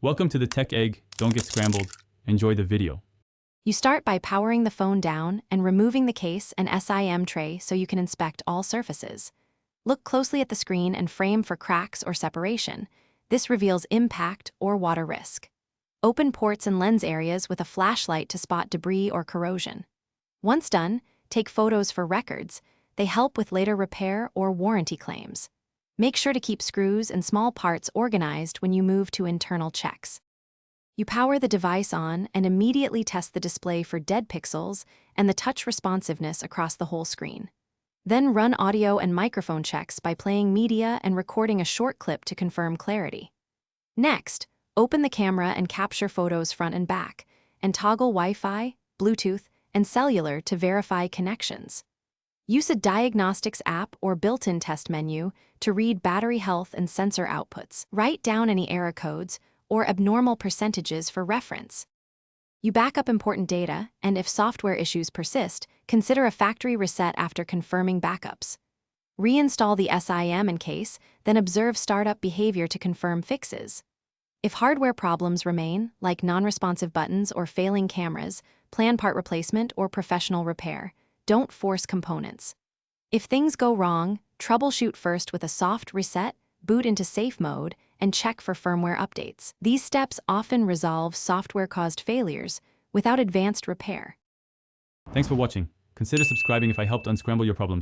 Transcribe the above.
Welcome to the Tech Egg. Don't get scrambled. Enjoy the video. You start by powering the phone down and removing the case and SIM tray so you can inspect all surfaces. Look closely at the screen and frame for cracks or separation. This reveals impact or water risk. Open ports and lens areas with a flashlight to spot debris or corrosion. Once done, take photos for records. They help with later repair or warranty claims. Make sure to keep screws and small parts organized when you move to internal checks. You power the device on and immediately test the display for dead pixels and the touch responsiveness across the whole screen. Then run audio and microphone checks by playing media and recording a short clip to confirm clarity. Next, open the camera and capture photos front and back, and toggle Wi-Fi, Bluetooth, and cellular to verify connections. Use a diagnostics app or built-in test menu to read battery health and sensor outputs. Write down any error codes or abnormal percentages for reference. You back up important data, and if software issues persist, consider a factory reset after confirming backups. Reinstall the SIM in case, then observe startup behavior to confirm fixes. If hardware problems remain, like non-responsive buttons or failing cameras, plan part replacement or professional repair. Don't force components. If things go wrong, troubleshoot first with a soft reset, boot into safe mode, and check for firmware updates. These steps often resolve software-caused failures without advanced repair. Thanks for watching. Consider subscribing if I helped unscramble your problems.